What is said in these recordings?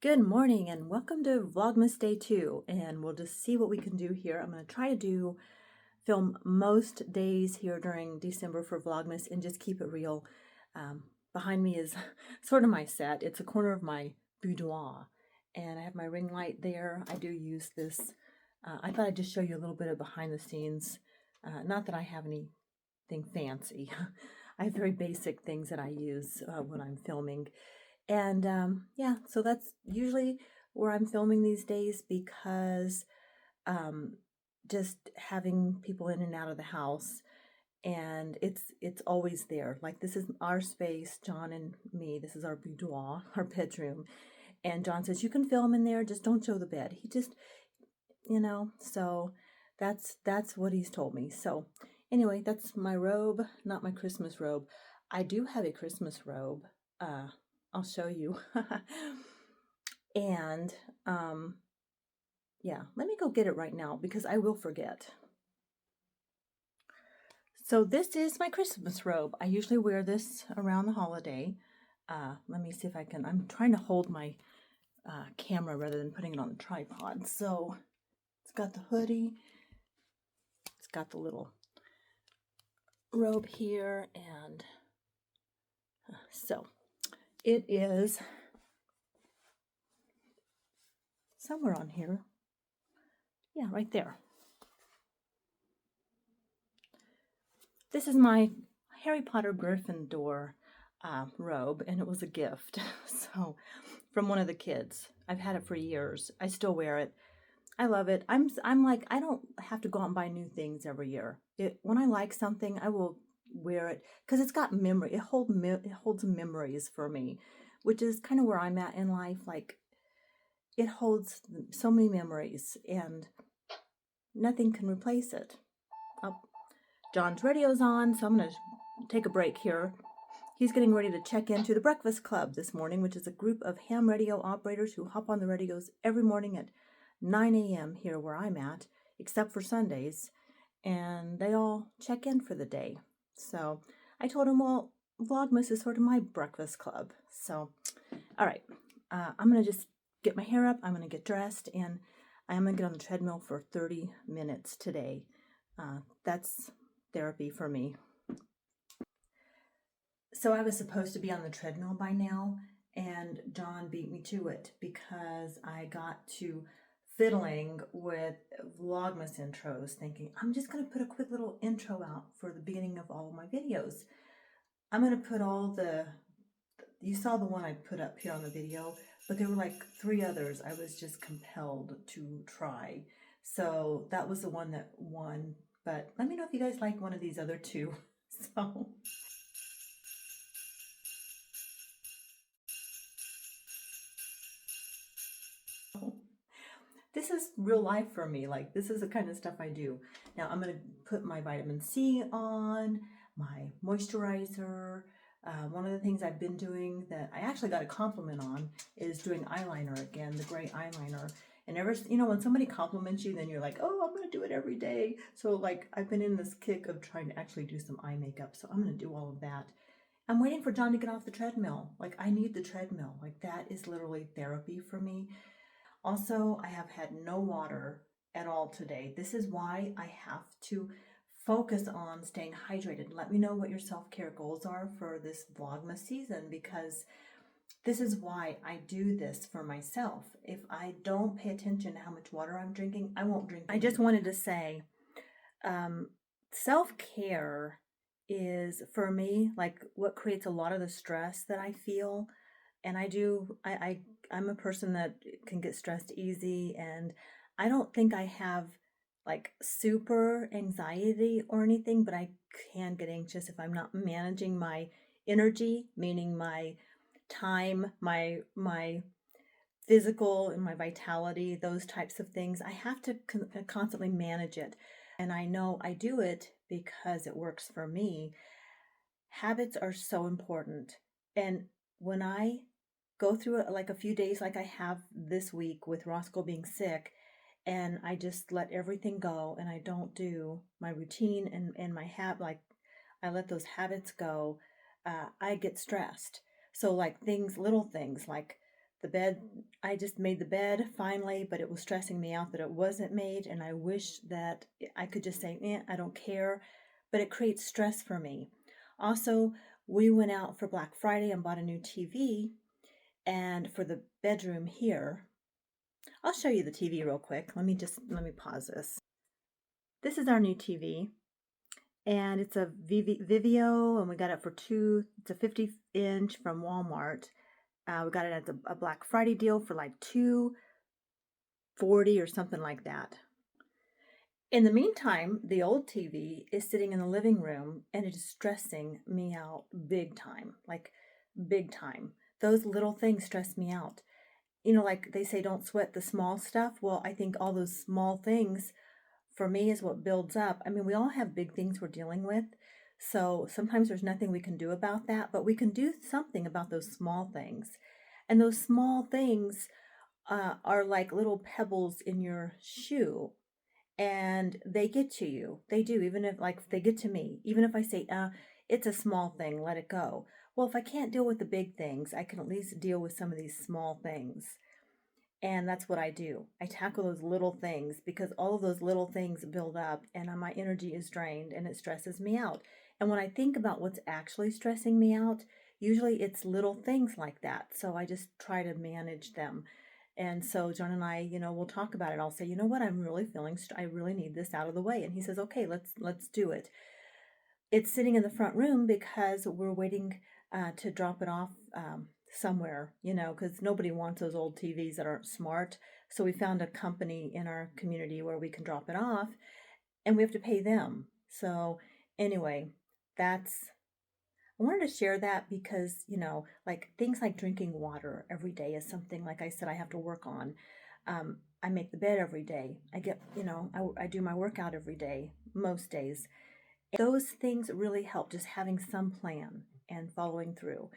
Good morning and welcome to Vlogmas Day 2, and we'll just see what we can do here. I'm going to try to film most days here during December for Vlogmas and just keep it real. Behind me is sort of my set. It's a corner of my boudoir, and I have my ring light there. I do use this. I thought I'd just show you a little bit of behind the scenes. Not that I have anything fancy. I have very basic things that I use when I'm filming. And yeah, so that's usually where I'm filming these days because just having people in and out of the house, and it's always there. Like, this is our space, John and me. This is our boudoir, our bedroom. And John says, you can film in there, just don't show the bed. He just, so that's what he's told me. So anyway, that's my robe, not my Christmas robe. I do have a Christmas robe. I'll show you. And yeah, let me go get it right now because I will forget. So this is my Christmas robe. I usually wear this around the holiday. Let me see if I can. I'm trying to hold my camera rather than putting it on the tripod. So it's got the hoodie. It's got the little robe here, and so it is somewhere on here. Yeah, right there. This is my Harry Potter Gryffindor robe, and it was a gift. So, from one of the kids. I've had it for years. I still wear it. I love it. I'm like, I don't have to go out and buy new things every year. When I like something, I will wear it because it's got memory. It holds memories for me, which is kind of where I'm at in life. Like, it holds so many memories, and nothing can replace it. Oh, John's radio's on, so I'm going to take a break here. He's getting ready to check into the Breakfast Club this morning, which is a group of ham radio operators who hop on the radios every morning at 9 a.m. here where I'm at, except for Sundays, and they all check in for the day. So I told him, well, Vlogmas is sort of my breakfast club. So, all right, I'm going to just get my hair up, I'm going to get dressed, and I'm going to get on the treadmill for 30 minutes today. That's therapy for me. So I was supposed to be on the treadmill by now, and John beat me to it because I got to fiddling with Vlogmas intros, thinking I'm just going to put a quick little intro out for the beginning of all of my videos. I'm going to put you saw the one I put up here on the video, but there were like 3 others I was just compelled to try. So that was the one that won, but let me know if you guys like one of these other 2. So this is real life for me. Like, this is the kind of stuff I do. Now I'm going to put my vitamin C on, my moisturizer. One of the things I've been doing that I actually got a compliment on is doing eyeliner again, the gray eyeliner. And when somebody compliments you, then you're like, oh, I'm going to do it every day. So like, I've been in this kick of trying to actually do some eye makeup. So I'm going to do all of that. I'm waiting for John to get off the treadmill. Like, I need the treadmill. Like, that is literally therapy for me. Also, I have had no water at all today. This is why I have to focus on staying hydrated. Let me know what your self-care goals are for this Vlogmas season, because this is why I do this for myself. If I don't pay attention to how much water I'm drinking, I won't drink. I just wanted to say, self-care is, for me, like what creates a lot of the stress that I feel. And I'm a person that can get stressed easy, and I don't think I have like super anxiety or anything, but I can get anxious if I'm not managing my energy, meaning my time, my physical and my vitality, those types of things. I have to constantly manage it. And I know I do it because it works for me. Habits are so important. And when I go through it, like a few days like I have this week with Roscoe being sick, and I just let everything go and I don't do my routine and my like I let those habits go, I get stressed. So like little things like The bed, I just made the bed finally, but it was stressing me out that it wasn't made, and I wish that I could just say, I don't care, but it creates stress for me. Also, we went out for Black Friday and bought a new TV, and for the bedroom here, I'll show you the TV real quick. Let me pause this. This is our new TV, and it's a Vivio, and we got it for it's a 50-inch from Walmart. We got it at a Black Friday deal for like $240 or something like that. In the meantime, the old TV is sitting in the living room, and it is stressing me out big time, like big time. Those little things stress me out. You know, like they say, don't sweat the small stuff. Well, I think all those small things for me is what builds up. I mean, we all have big things we're dealing with. So sometimes there's nothing we can do about that, but we can do something about those small things. And those small things are like little pebbles in your shoe, and they get to you. They do, even if like they get to me. Even if I say, it's a small thing, let it go. Well, if I can't deal with the big things, I can at least deal with some of these small things. And that's what I do. I tackle those little things because all of those little things build up, and my energy is drained and it stresses me out. And when I think about what's actually stressing me out, usually it's little things like that. So I just try to manage them. And so John and I, we'll talk about it. I'll say, you know what, I'm really feeling, I really need this out of the way. And he says, okay, let's do it. It's sitting in the front room because we're waiting to drop it off somewhere, because nobody wants those old TVs that aren't smart. So we found a company in our community where we can drop it off, and we have to pay them. So anyway, I wanted to share that because, like things like drinking water every day is something, like I said, I have to work on. I make the bed every day. I get, I do my workout every day, most days. Those things really help, just having some plan and following through.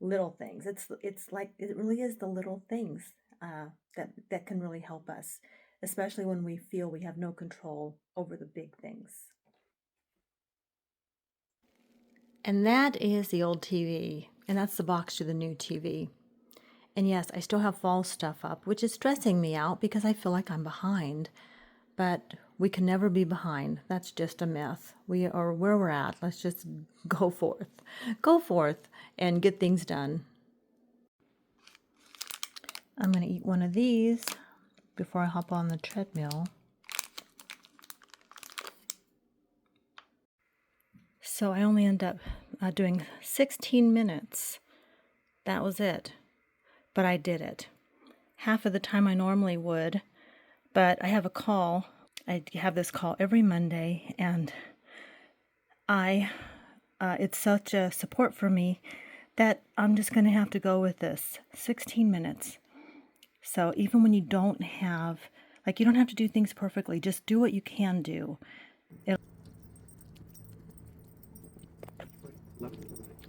Little things. It's like it really is the little things that can really help us, especially when we feel we have no control over the big things. And that is the old TV, and that's the box to the new TV. And yes, I still have fall stuff up, which is stressing me out because I feel like I'm behind. But we can never be behind. That's just a myth. We are where we're at. Let's just go forth and get things done. I'm going to eat one of these before I hop on the treadmill. So I only end up doing 16 minutes. That was it. But I did it. Half of the time I normally would. But I have a call. I have this call every Monday, and it's such a support for me that I'm just going to have to go with this. 16 minutes. So even when you don't have, you don't have to do things perfectly. Just do what you can do.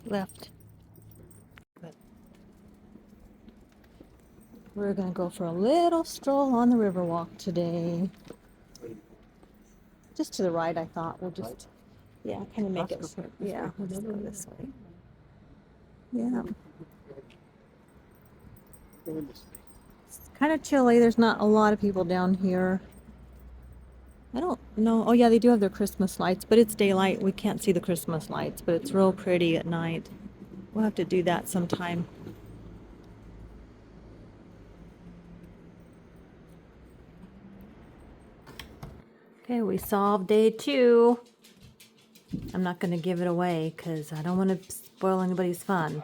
Left. Good. We're going to go for a little stroll on the Riverwalk today. Just to the right, I thought. We'll just, kind of make it. Yeah, we'll just go this way. Yeah. It's kind of chilly. There's not a lot of people down here. I don't know. Oh, yeah, they do have their Christmas lights, but it's daylight. We can't see the Christmas lights, but it's real pretty at night. We'll have to do that sometime. Okay, we solved day 2. I'm not going to give it away because I don't want to spoil anybody's fun.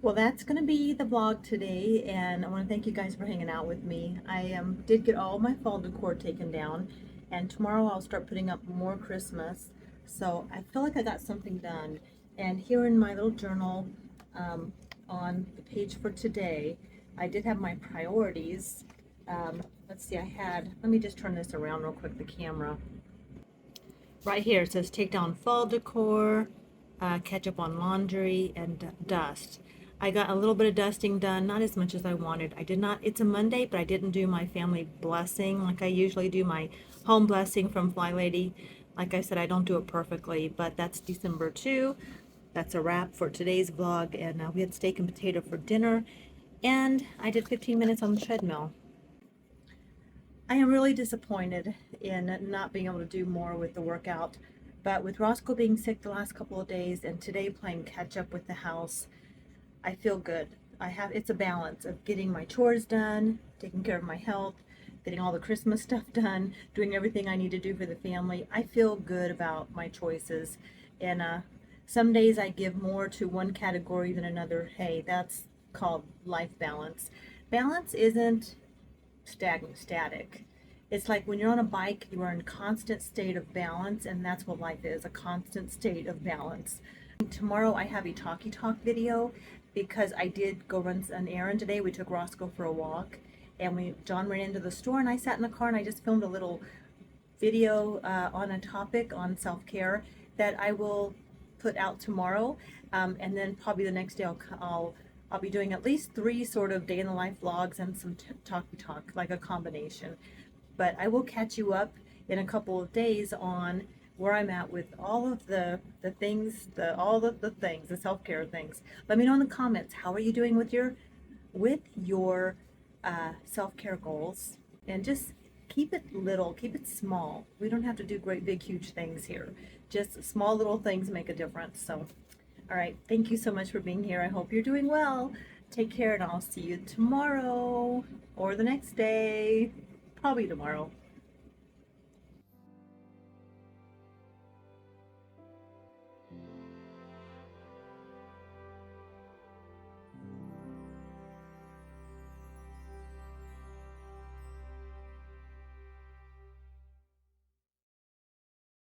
Well, that's going to be the vlog today, and I want to thank you guys for hanging out with me. I did get all my fall decor taken down, and tomorrow I'll start putting up more Christmas. So I feel like I got something done. And here in my little journal on the page for today, I did have my priorities. Let's see, let me just turn this around real quick, the camera. Right here it says take down fall decor, catch up on laundry, and dust. I got a little bit of dusting done, not as much as I wanted. It's a Monday, but I didn't do my family blessing like I usually do, my home blessing from Fly Lady. Like I said, I don't do it perfectly, but that's December 2. That's a wrap for today's vlog, and we had steak and potato for dinner. and I did 15 minutes on the treadmill. I am really disappointed in not being able to do more with the workout, but with Roscoe being sick the last couple of days and today playing catch up with the house, I feel good. It's a balance of getting my chores done, taking care of my health, getting all the Christmas stuff done, doing everything I need to do for the family. I feel good about my choices. And some days I give more to one category than another. Hey, that's called life balance. Balance isn't static. It's like when you're on a bike, you are in constant state of balance, and that's what life is, a constant state of balance. Tomorrow I have a talkie talk video because I did go run an errand today. We took Roscoe for a walk, and John ran into the store, and I sat in the car and I just filmed a little video on a topic on self-care that I will put out tomorrow, and then probably the next day I'll be doing at least 3 sort of day in the life vlogs and some talkie talk, like a combination. But I will catch you up in a couple of days on where I'm at with all of the things, the things, the self-care things. Let me know in the comments, how are you doing with your self-care goals? And just keep it little, keep it small. We don't have to do great, big, huge things here. Just small little things make a difference. So, all right, thank you so much for being here. I hope you're doing well. Take care, and I'll see you tomorrow or the next day. Probably tomorrow.